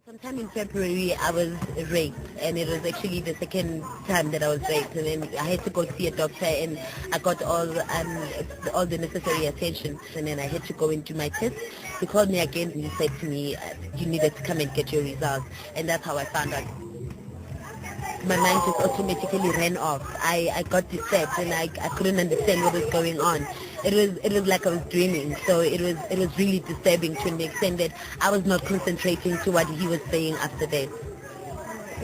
Sometime in February, I was raped, and it was actually the second time that I was raped. And then I had to go see a doctor, and I got all the necessary attention. And then I had to go and do my test. He called me again, and he said to me, "You needed to come and get your results." And that's how I found out. My mind just automatically ran off. I got disturbed, and I couldn't understand what was going on. It was like I was dreaming. So it was really disturbing to the extent that I was not concentrating to what he was saying after that.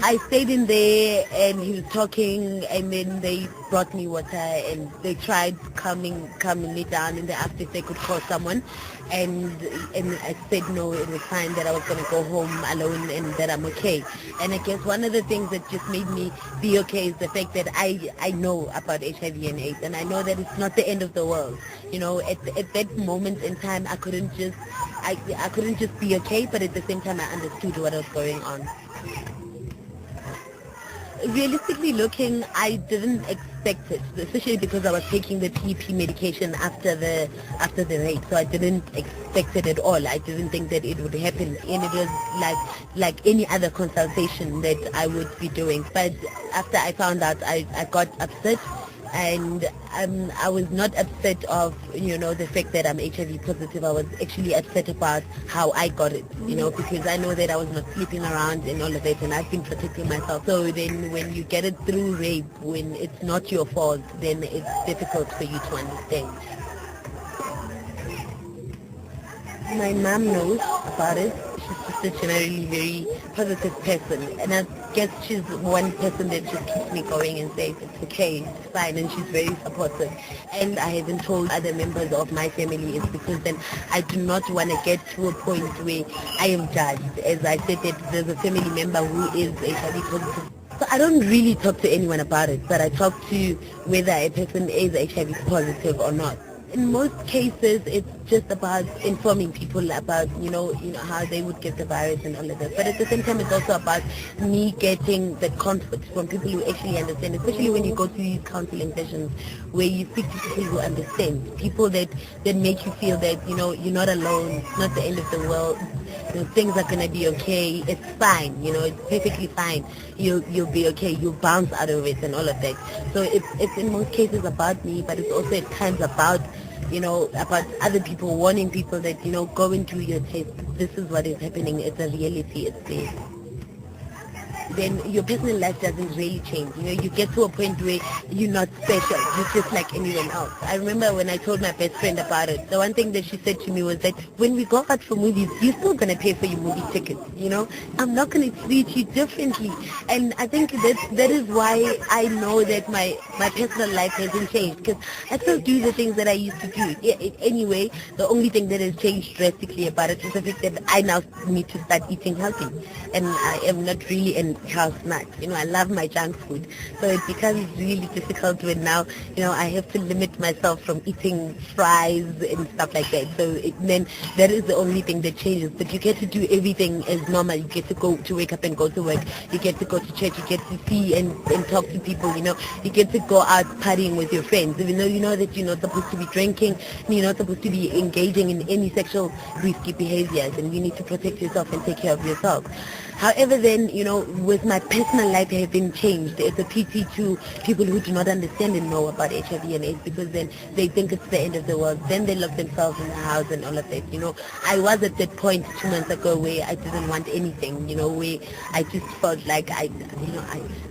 I stayed in there, and he was talking, and then they brought me water, and they tried calming me down, and they asked if they could call someone, and I said no, it was fine, that I was going to go home alone and that I'm okay. And I guess one of the things that just made me be okay is the fact that I know about HIV and AIDS, and I know that it's not the end of the world. You know, at that moment in time, I couldn't just be okay, but at the same time, I understood what was going on. Realistically looking, I didn't expect it, especially because I was taking the PEP medication after the rape, so I didn't expect it at all. I didn't think that it would happen, and it was like any other consultation that I would be doing. But after I found out, I got upset. And I was not upset of, the fact that I'm HIV positive. I was actually upset about how I got it, because I know that I was not sleeping around and all of that, and I've been protecting myself. So then when you get it through rape, when it's not your fault, then it's difficult for you to understand. My mom knows about it. She's just a generally very positive person, and I guess she's one person that just keeps me going and says it's okay, it's fine, and she's very supportive. And I haven't told other members of my family is because then I do not want to get to a point where I am judged. As I said, that there's a family member who is HIV positive. So I don't really talk to anyone about it, but I talk to whether a person is HIV positive or not. In most cases, it's just about informing people about, how they would get the virus and all of that. But at the same time, it's also about me getting the comfort from people who actually understand, especially when you go to these counseling sessions where you speak to people who understand, people that make you feel that, you're not alone, it's not the end of the world. Things are going to be okay. It's fine. It's perfectly fine. You'll be okay. You'll bounce out of it and all of that. So it's in most cases about me, but it's also at times about other people, warning people that, go into your test. This is what is happening. It's a reality. It's there. Then your personal life doesn't really change. You get to a point where you're not special. You're just like anyone else. I remember when I told my best friend about it, the one thing that she said to me was that when we go out for movies, you're still going to pay for your movie tickets, I'm not going to treat you differently. And I think that is why I know that my personal life hasn't changed, because I still do the things that I used to do. Anyway, the only thing that has changed drastically about it is the fact that I now need to start eating healthy. And I am not really in health nut. I love my junk food. So it becomes really difficult when now, I have to limit myself from eating fries and stuff like that. So then that is the only thing that changes. But you get to do everything as normal. You get to wake up and go to work. You get to go to church. You get to see and talk to people, You get to go out partying with your friends. Even though you know that you're not supposed to be drinking, and you're not supposed to be engaging in any sexual risky behaviors, and you need to protect yourself and take care of yourself. However, then, with my personal life having changed, it's a pity to people who do not understand and know about HIV and AIDS, because then they think it's the end of the world. Then they lock themselves in the house and all of that. I was at that point 2 months ago where I didn't want anything, where I just felt like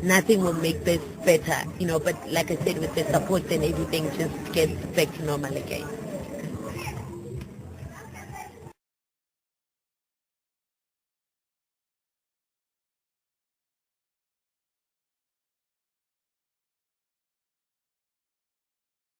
nothing will make this better, but like I said, with the support and everything just gets back to normal again.